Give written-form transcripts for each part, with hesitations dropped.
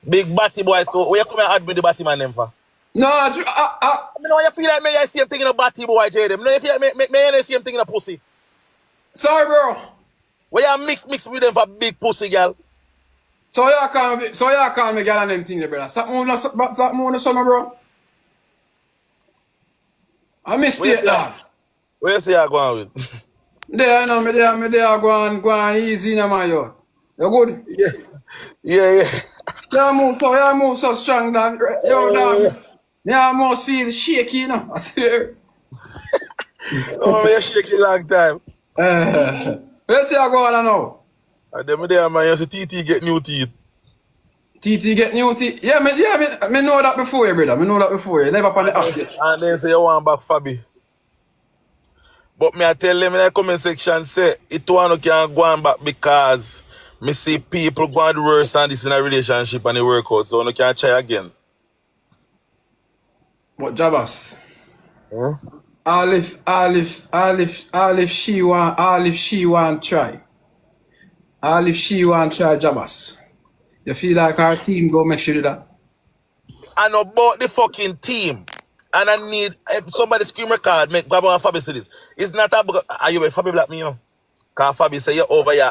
Big batty boy, so where you come and add me the batty man them for? No, I know you feel like me the same thing in a batty boy, Jayden. No, you feel like me the same thing in a pussy. sorry, bro. Where you mix with them for big pussy, girl. So you call me girl and them things, brother. Stop moving the summer, bro. I mistake that. Where you say you going with? There, I know, me there, go on easy, no man, yo. You good? Yeah. You move so strong, dog. Yo, dog. Me almost feel shaky, you know. I swear. Oh, you shaking long time. Let's see how go on now. And then there, man, you see TT get new teeth. TT get new teeth. Yeah, me know that before you, brother. Me know that before you. Never on the app. And then say you want back Fabbi. But me I tell them in the comment section, say, it one can go on back because me see people go on worse than this in a relationship and it work out. So you can try again. But Jabass. Huh? All if she want try. All if she want try Jabass. You feel like our team go make sure do that? I know about the fucking team. And I need somebody scream record, make Baba and Fabbi say this. It's not about are you Fabbi black me, you know? Cause Fabbi say you over here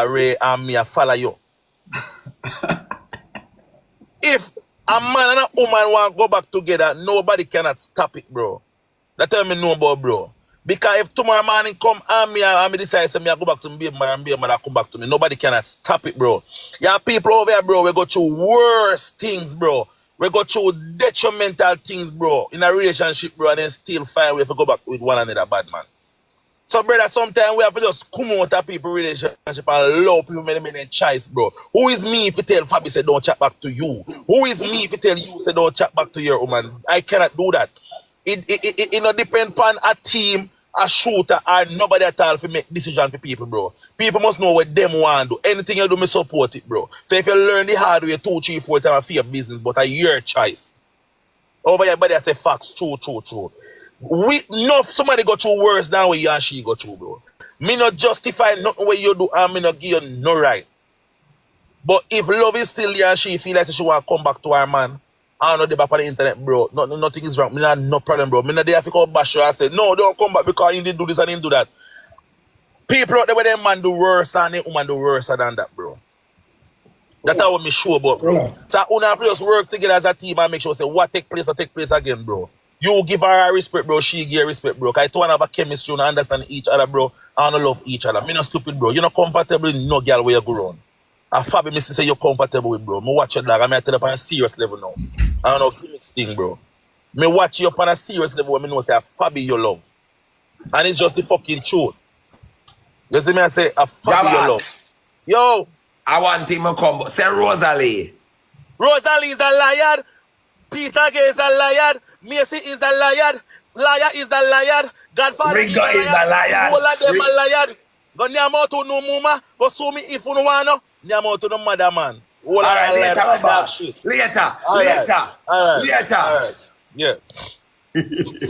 Ray and me I follow you. If a man and a woman want to go back together, nobody cannot stop it, bro. That's what I know about, bro. Because if tomorrow morning come and me decide to go back to me and be mother come back to me, nobody cannot stop it, bro. You have people over here, bro, we go through worse things, bro. We go through detrimental things, bro, in a relationship, bro, and then still find we have to go back with one another bad man. So, brother, sometimes we have to just come out of people relationship and love people many choice, bro. Who is me if you tell Fabbi say don't chat back to you? Who is me if you tell you say don't chat back to your woman? I cannot do that. It not depend upon a team, a shooter, or nobody at all to make decision for people, bro. People must know what them want to do. Anything you do, me support it, bro. So if you learn the hard way 2, 3, 4 times for your business, but a your choice. Over here, buddy, I say facts, true. We know somebody go through worse than what you and she go through, bro. Me not justify nothing what you do and me not give you no right. But if love is still there and she feel like she want to come back to her man, I don't know the back on the internet, bro. Nothing is wrong. Me not no problem, bro. Me not there if you come bash her and say, no, don't come back because he didn't do this and didn't do that. People out there where them man do worse and them woman do worse than that, bro. That's how me sure about, bro. So we have to just work together as a team and make sure say what take place again, bro. You give her respect, bro. She give her respect, bro. Because you have a chemistry and understand each other, bro. And love each other. Me not stupid, bro. You're not comfortable with no girl where you go around. And Fabbi, me say you're comfortable with, bro. Me watch your dog. I tell you up on a serious level now. I don't know gimmicks thing, bro. Me watch you up on a serious level when me know say Fabbi your love. And it's just the fucking truth. You see me I say a Fabbi your love. Yo. I want him to come. Say Rosalie. Rosalie is a liar. Peter Gay is a liar. Macy is a liar. Liar is a liar. Godfather is a liar. All of them a liar. Go nyamo to no muma. Go sue me if you no want to. Nyamo to no mother man. All right, later. Yeah.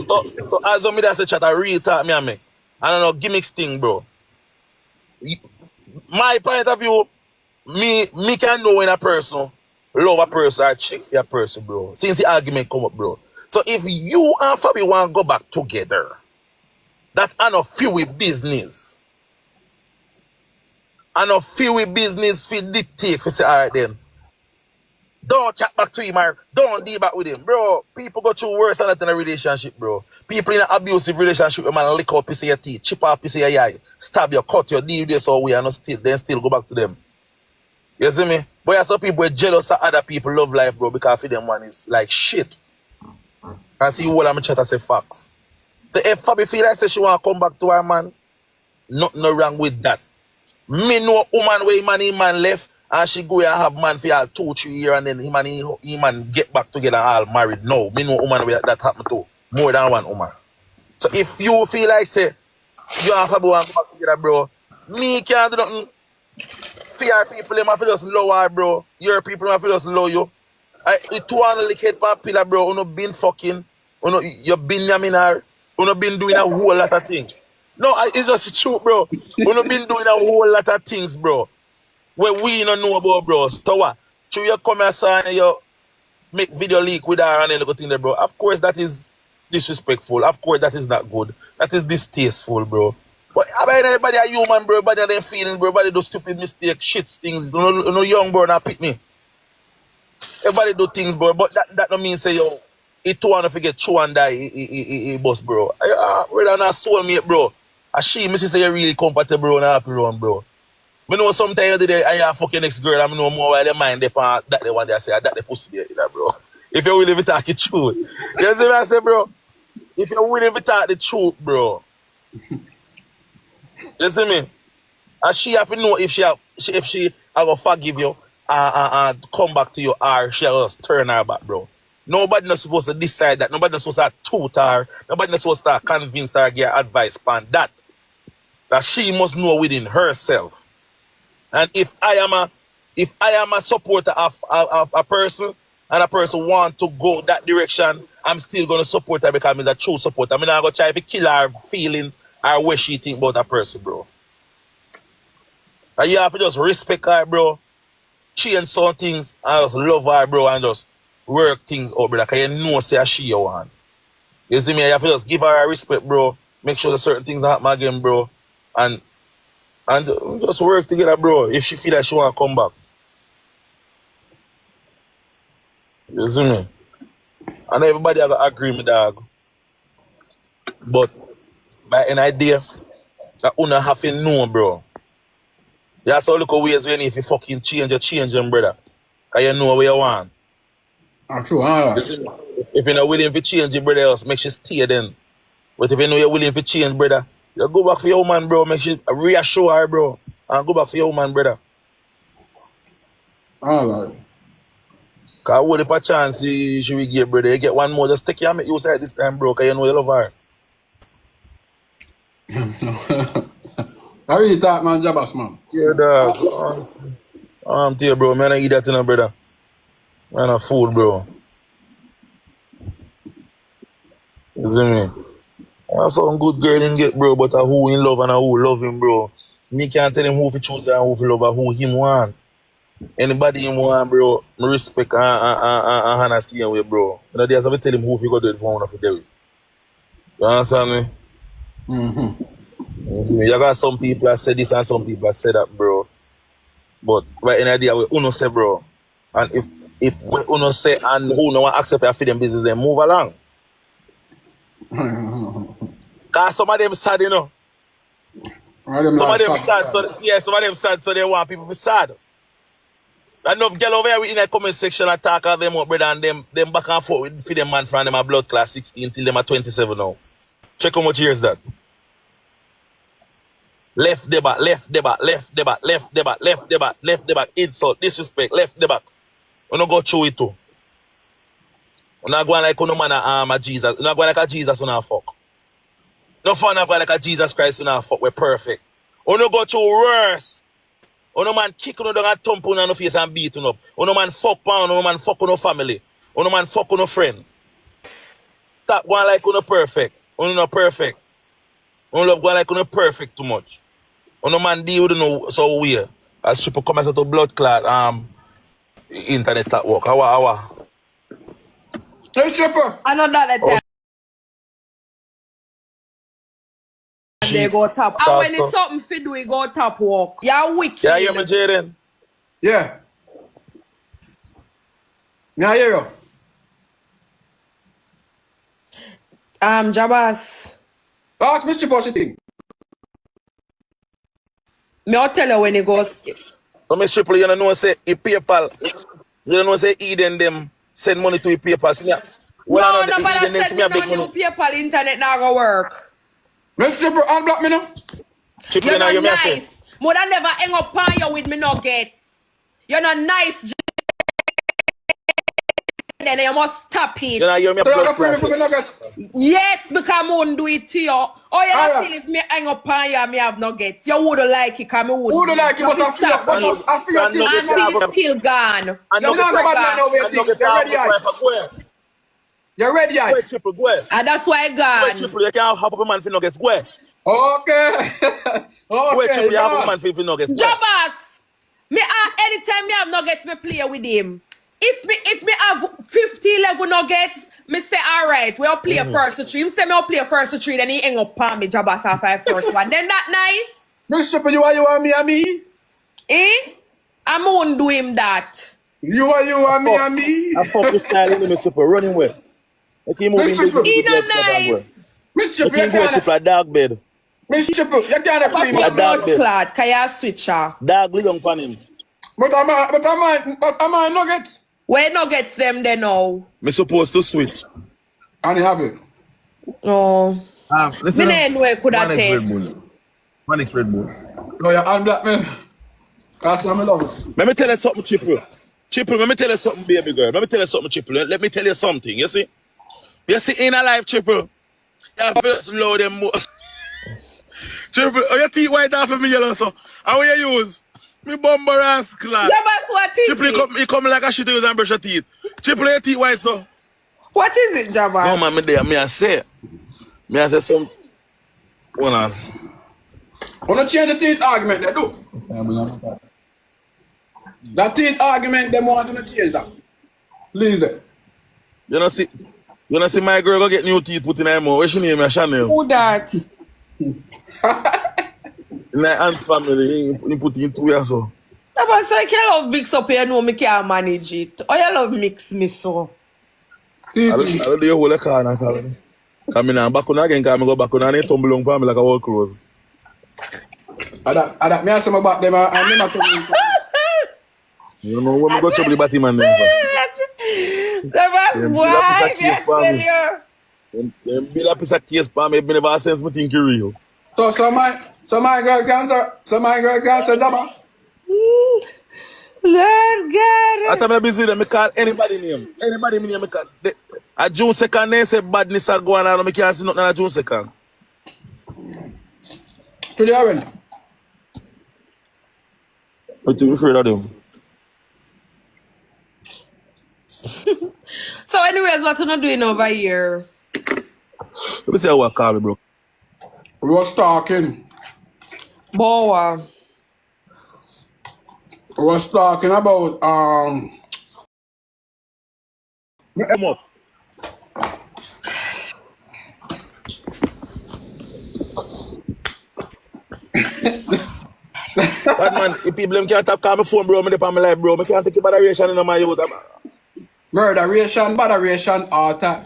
so as me that say chat a real talk me and me. I don't know gimmicks thing, bro. My point of view, me can know when a person love a person or check for a person, bro. Since the argument come up, bro. So if you and Fabbi want to go back together, that I know feel with business. I know feel with business for dictate for say, alright then. Don't chat back to him or don't deal back with him. Bro, people go through worse than that in a relationship, bro. People in an abusive relationship, a man lick up piece of your teeth, chip off piece of your eye, stab you, cut you, deal this all way and then still go back to them. You see me? But yeah, some people are jealous of other people love life, bro, because for them one is like shit. And see what I'm chat and say facts. So if Fabbi feel like say she want to come back to her man, nothing wrong with that. Me know a woman where him man left and she go and have man for 2-3 years and then him and man get back together all married. No, me know a woman where that happen to. More than one woman. So if you feel like say you and Fabbi want to come back together, bro, me can't do nothing. Fear people, them have to just lower, bro. Your people have to just low you. It one lick head per pillar, bro. You know been fucking. You been yaminar. You been doing a whole lot of things. No, it's just true, bro. You been doing a whole lot of things, bro. Where we don't know about, bro. So what? True, you come here, son, and you make video leak with her and then look thing there, bro. Of course, that is disrespectful. Of course, that is not good. That is distasteful, bro. But I mean, everybody are human, bro. Everybody have their feelings, bro. Everybody do stupid mistakes, shit things. You know, young bro, not pick me. Everybody do things, bro. But that don't mean say, yo, it too want to forget true and die, he boss, bro. Rather not soulmate, bro. And she, me say you're really comfortable and happy around, bro. I know sometimes you do that and you fuck your next girl, I know more why they mind they part that they want to say, that they pussy there, you know, bro. If you're willing to talk the truth. You see what I say, bro? If you're willing to talk the truth, bro. You see me? And she have to know if she will forgive you and come back to you or she will just turn her back, bro. Nobody not supposed to decide that. Nobody not supposed to tutor her. Nobody not supposed to convince her, give her advice on that. That she must know within herself. And if I am a supporter of a person and a person want to go that direction, I'm still gonna support her because I'm a true supporter. I'm not gonna try to kill her feelings or what she think about a person, bro. And you have to just respect her, bro. Change some things and just love her, bro, and just work things out, bro. Because you know say she you want. You see me? You have to just give her a respect, bro. Make sure that certain things happen again, bro. And just work together, bro, if she feel like she want to come back. You see me? And everybody have to agree with dog. But by an idea, that you have to know, bro. You have to look at ways when if you fucking change them, brother. Because you know what you want. True, alright. If you're not willing to change your brother else, make sure stay then. But if you know you're willing to change, brother, you go back for your woman, bro. Make sure reassure her, bro. And go back for your woman, brother. Alright. Because what if a chance she will give, brother? You get one more, just take your make you side this time, bro. Because you know you love her. I really thought, man, Jabass, man. Yeah, dog. I'm tell you, bro. Man, I eat that in a brother. Man, a fool, bro. You see me? That's some good girl in get, bro, but a who in love and a who love him, bro. Me can't tell him who to choose and who to love and who him want. Anybody him want, bro, me respect and see him with, bro. You know, there's something tell him who he go do it for one of the day. You understand me? You see me? You got some people that say this and some people that say that, bro. But right in the idea, we uno say, bro. And if we uno say and who no one accept your freedom business, then move along. Cause some of them sad, you know. Some of them sad, so they want people to be sad. Enough girl over here in the comment section attack of them up, brother, and them back and forth with them man from them a blood class 16 till them are 27 now. Check how much years that. Left the back, left the back, left the back, left the back, left the back, left the back, insult, disrespect, left the back. We don't go through it too. We're not going like no man a Jesus. We're not going like a Jesus when I fuck. No fun not going like a Jesus Christ when I fuck. We're perfect. We don't go through worse. We no man kick on the thump on the face and beat on up. We no man fuck pound. We no man fuck on no family. We no man fuck on no friend. Stop going like we no perfect. We no perfect. We love going like we no perfect too much. We no man deal with no so weird. As people come out to blood clot internet at work. How? Hey, stripper! I know that the time they go top. And when it's something fit, we go top walk. You're wicked. Yeah, you hear me, Jayden? Yeah. Me I hear you. Jabass. Ask Mr. Boss thing. Me I'll tell you when he goes. So, Miss Triple, you don't know say PayPal. You don't know say Eden them send money to PayPal. See, no, nobody send me no new PayPal internet now go work. Mr. Triple, unblock me now. Triple, You're not you nice. More than never hang up on you with me nuggets. You're not nice. Then you must stop it. You know, you're me So you're not praying for me nuggets? Yes, because I won't do it to you. Oh, you don't feel if me hang up on you and me have nuggets. You wouldn't like it because me wouldn't. Who would like it? But I feel And he's still gone. And you're not about man over here. You're ready, aye? You're ready, aye? Go ahead, Triple, go ahead. And that's why I Go ahead, gone. Triple, you can't hop up a man for nuggets. Go ahead. Okay. Go ahead, Triple, you yeah. hop up a man for nuggets. Go ahead. Jabass, me anytime me have nuggets, me play with him. If me have 50 level nuggets, me say alright, we'll play first to 3. Him say me will play first to 3, then he hang up on me, Jabass off my first one. Then that nice? Mr. Triple, you want me and me? Eh? I won't do him that. You want me and me? I fuck this style in the Triple, running well. Like he moving Triple. He not nice. Mr. Like he go Triple, Triple a dog bed. Mr. Triple, you can't play But me. your blood clot, can you switch her? Dog lay down on him. But am I nuggets? Where nuggets them then now? Me supposed to switch. And you have it. No. Listen, Me no know I could have take. Manix Red Bull. No, you're unblack me. That's what I love it. Let me tell you something, Triple. Triple, let me tell you something, baby girl. Let me tell you something, Triple. Let me tell you something, you see? You see, in a life, Triple, you first load them more. Triple, oh, your teeth white off of me yellow, so how you use? Me bumper ass class. Jabass, what is Triple, it? he come like a shit use and brush your teeth. Triple, your teeth white, so. What is it, Jabass? No, man, me say some. Hold on. Wanna change the teeth argument, they do. That teeth argument, them want to change that. Leave them. You know see my girl go get new teeth put in her mouth. What's she name? Chanel. Who that? In her aunt family, he put in 2 years so. Jabass, I can't love mix up here, no, me can't manage it. Oh, you love mix me so. I don't do your whole car now, Calvin. Come in back on again, come go back on and they tumble on for me like a whole clothes. I me ask them about them and them not coming. You know when we go trouble the batty man them. Jabass, why? I tell you. Them build a piece of case for me, me never sense me think you real. So my girl cancer, Jabass. Lord God. After me busy them, me call anybody name. Anybody name me call. A June 2nd, they say badness are going on, me can't see nothing on June 2nd. To the oven. What you afraid of them? So anyways, what you not doing over here? Let me see how I call me, bro. We was talking. Boa. We was talking about Come up. Bad man, if people them can't call my phone, bro, me dey on my life, bro. Me can't take your moderation in my youth. murderation, botheration, all that.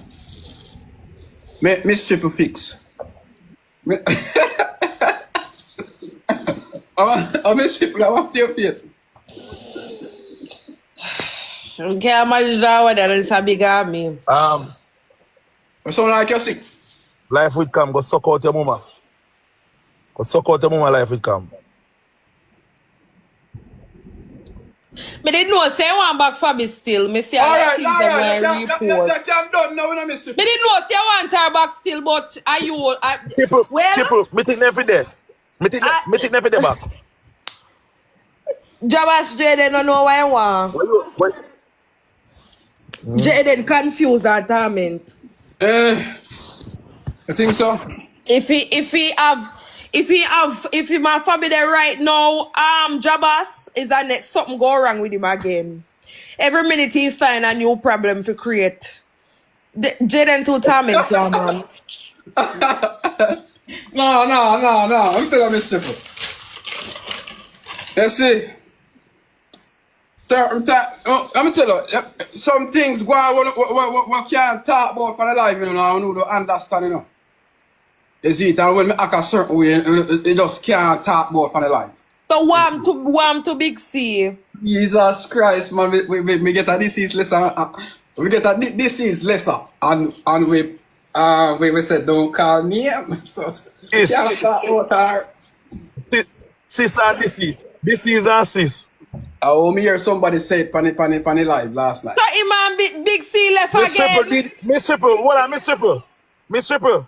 Miss Triple fix. I Miss Triple, I want your face. You can't imagine that it's a big army. You sound like you're sick. Life will come, go suck out your mama. Go suck out your mama, life will come. Me didn't know, say I want back Fabbi still. Me say I like things them report. I'm done now, Miss Triple. Me didn't know, say I want her back still, but are you... Triple, me think every day. Me think every day back. Jabass Jayden don't know what I want. Jayden confused and torment. I think so. If he my Fabbi there right now, Jabass is that next something go wrong with him again. Every minute he find a new problem to create. Jayden too torment, yeah, man. No. I'm telling you, Miss Triple. You see, certain time, I'm telling you, some things go on we can't talk about for the life, you know, I don't understand, you know. You see it, and when I act a certain way, you just can't talk about for the life. So warm to Big C. Jesus Christ, man, we get a disease lesson. We get a disease lesson, and we said don't call name. So can't talk about her. Sis and disease. Disease and sis. Oh, me hear somebody say it pan live last night. So him and Big C left again. Miss Triple, hold on, Miss Triple.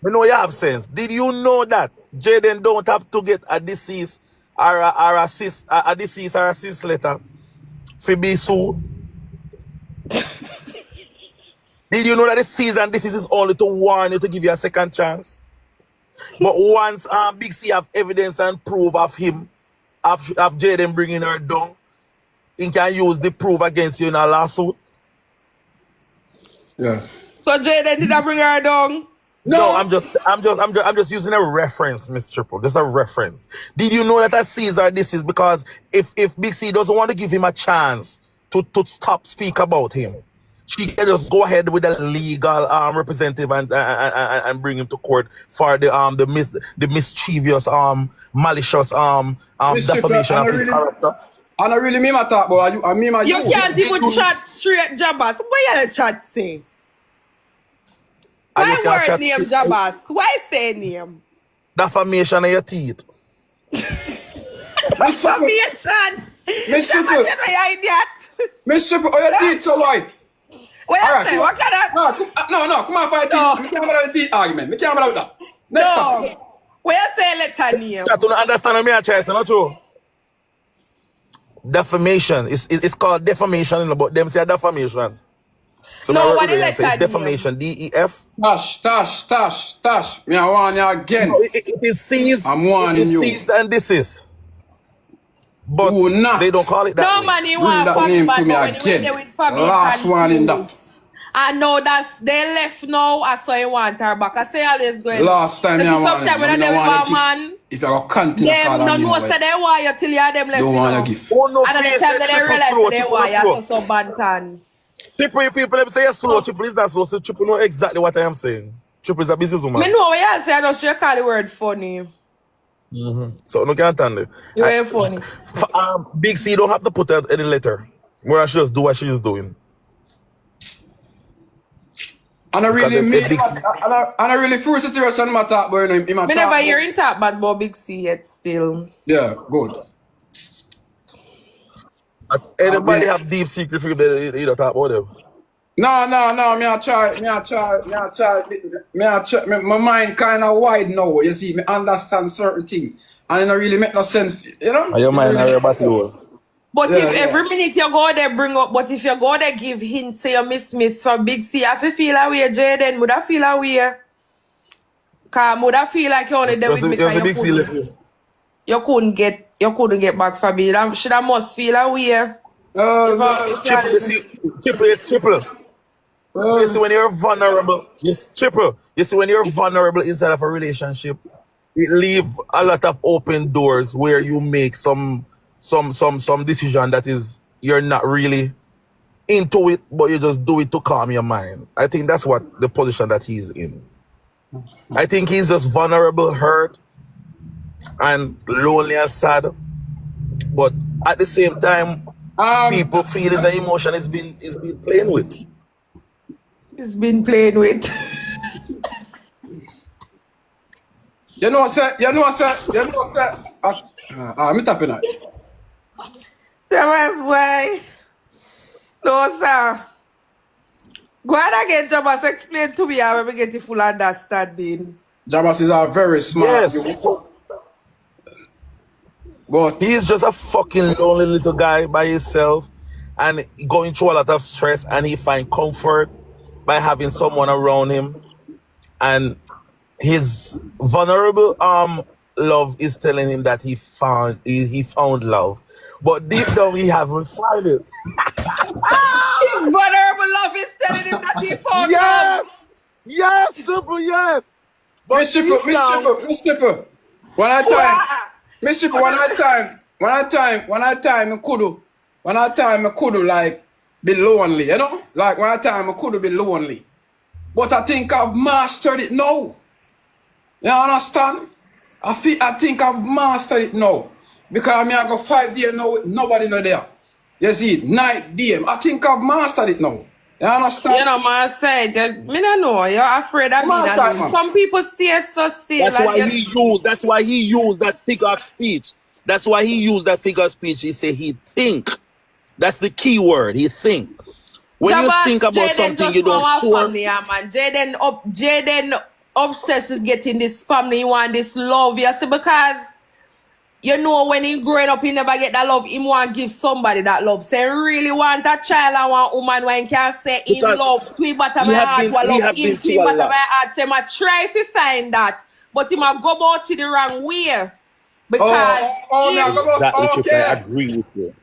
You know you have sense. Did you know that Jayden don't have to get a disease or a disease or a cis letter for be sued? Did you know that the disease and disease is only to warn you to give you a second chance? But once Big C have evidence and proof of him, of Jayden bringing her down, he can use the proof against you in a lawsuit. Yeah. So Jayden did I bring her down? No, I'm just using a reference, Miss Triple. Just a reference. Did you know that at Caesar this is because if Big C doesn't want to give him a chance to stop speak about him, she can just go ahead with a legal representative and bring him to court for the mischievous malicious defamation of his character. And I really mean my talk, but I mean my You can't even chat straight, Jabass. What you chat say? Why word name Jabass? Why say name? Defamation of your teeth. Defamation. Miss Triple. Jabass, you know idiot. Miss Triple, your teeth so white. What you Alright, say? What kind of... No, come on, fight No. teeth. We can't have the teeth argument. We can't have that. Next time. What you say letter name? Chat, don't understand me, Chase, not true. Defamation. It's called defamation, but them say defamation. So No, now what we're is gonna say it's letter defamation. DEF. Tash. Me, I want you again. No, it is seized. I'm warning you. It is seized and this is. But Do not they don't call it that. No way. man, you bring want that Fabbi name back to me when you went again. there with Fabbi. Last one in that. I know that they left now. I saw you want her back. I say always going. Last time I want Sometimes when you. they with one man, If you're continue them call no on me, know say they want you till you have them left. don't you want know. you give. Oh no, And then the face time it, that they triple realize slow, that they triple want slow. you so bantan. Triple people, them say you're slow. Triple is not slow. So Triple know exactly what I am saying. Triple is a businesswoman. Me know what you say. I just you call the word funny. So no can't stand it. You ain't funny. Big C don't have to put out any letter. Where she just do what she's doing. And I really Because mean, and I really feel situation in my talk, but in my Me talk. never hear him talk bad about Big C yet still. Yeah, good. Anybody have deep secret for they don't talk about them. No, me I try, my mind kind of wide now, you see, me understand certain things, and it don't really make no sense, you know? Your mind Really- are about But Yeah, if yeah. every minute you go there bring up, but if you go there give hints, say you miss from Big C, I feel away, Jayden, would I feel away? Cause would I feel like you only there with me There's a cause Big C left here. you couldn't get back for me. Should I must feel away? Triple, you see, triple. You see when you're vulnerable. Yes, triple. You see when you're vulnerable inside of a relationship, it leaves a lot of open doors where you make some decision that is you're not really into it, but you just do it to calm your mind. I think that's what the position that he's in. I think he's just vulnerable, hurt, and lonely and sad. But at the same time, people feeling the emotion is being playing with. It's been playing with. You know what, sir? I'm tapping that. That's why. No, sir. Go ahead again, Jabass. Explain to me how we get the full understanding. Jabass is a very smart. Yes. But He's just a fucking lonely little guy by himself and going through a lot of stress, and he find comfort by having someone around him. And his vulnerable love is telling him that he found love. But deep down he haven't found it. His vulnerable love is telling him that he found love. Yes, simple, yes. But Miss Triple. One time, I could like be lonely, you know? Like one time I could be lonely. But I think I've mastered it now. You understand? I think I've mastered it now. Because I go 5 days now with nobody no there. You see, night, day. I think I've mastered it now. You understand? You know, man, I don't know. You're afraid of me. Master, man. Some people stay so still. That's why he used that figure of speech. That's why he used that figure of speech. He said he think. That's the key word. He think. When Jabass, you think about Jayden something, just you don't want sure. family, yeah, man. Jayden obsessed with getting this family. He want this love. You see, because you know when he growing up, he never get that love. He want to give somebody that love. So he really want a child and want a woman when he can say he Because love to him, but my we have heart been- will we love have him been to through him, a but lot. my heart say, I try to find that. but him a go about it the wrong way. Because him, Exactly, Triple. I okay. agree with you.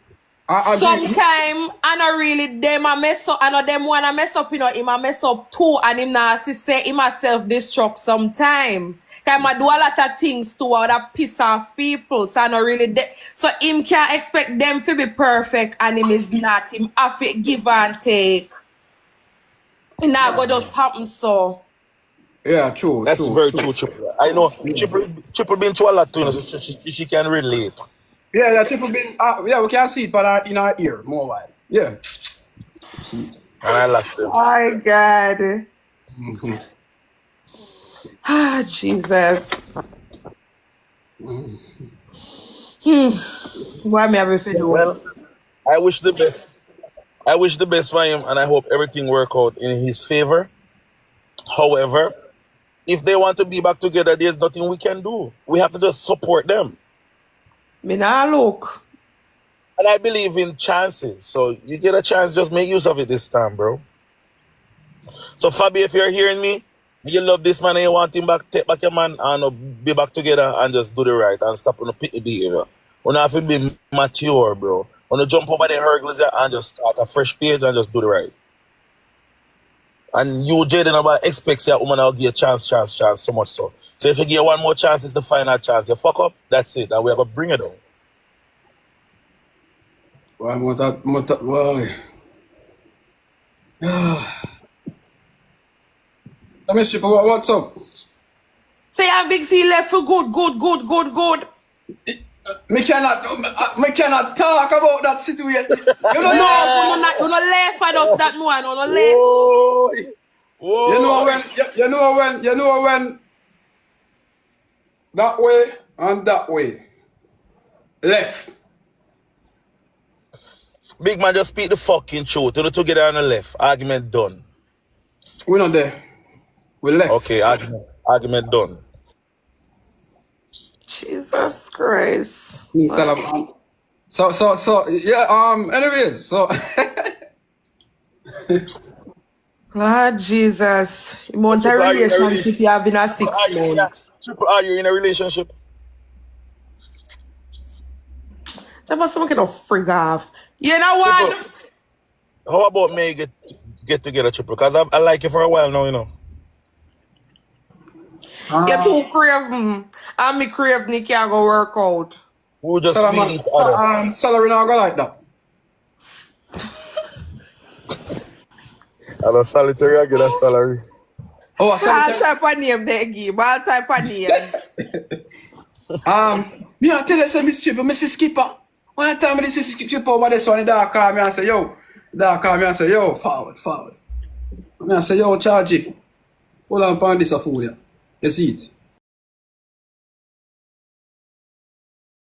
I agree. sometime I know really them a mess up. I know them wanna mess up, you know, him a mess up too, and him na say him a self-destruct sometime. Cause him a do a lot of things too, out of piss off people. So I know really so him can't expect them to be perfect, and him is not. Him have to give and take. It not go just happen so. Yeah, true. That's very true, Triple. I know Triple been through a lot too, you know, so she can relate. Yeah, Triple been. Yeah, we can see it, but in our ear more wide. Yeah. And I like them. My God. Ah, Jesus. Why me have if you do? Well, I wish the best. I wish the best for him, and I hope everything work out in his favor. However, if they want to be back together, there's nothing we can do. We have to just support them. Me nah look. And I believe in chances. So you get a chance, just make use of it this time, bro. So Fabbi, if you're hearing me, you love this man and you want him back, take back your man and be back together and just do the right and stop on the pity behavior. You don't have to be mature, bro. You jump over the hurdles and just start a fresh page and just do the right. And you, Jayden, nobody expects your woman will give you a chance so much so. So if you give one more chance, it's the final chance. You fuck up, that's it. And we're going to bring it down. Why, why? Let me see, what's up? Say a big C left for good. Me cannot talk about that situation. You know, You no left for us that one. You no left. Whoa. Whoa. you know when that way and that way left. Big man, just speak the fucking truth. You know, together on the left. Argument done. We're not there. We left. Okay, argument done. Jesus Christ. So yeah, anyways, so Lord Jesus. You want a Triple, are you in a relationship you have in a 6 months. Triple, are you in a relationship? Jabass, some kind of frig off. You know what? Triple, how about me get together, Triple? Because I like you for a while now, you know. You're too craven. And me crave Nick can't go work out. We'll just feed each other. salary now go like that. And a solitary, I get a salary. Oh, a All salary. type of name they give. All type of name. Me I tell you say Miss Chipper, Mrs. Skipper. One time this is Skipper over there, so the dog call me and say, yo. Dog call me and say, yo, forward. Me I say, yo, charge it. Hold on upon this food here. You see it?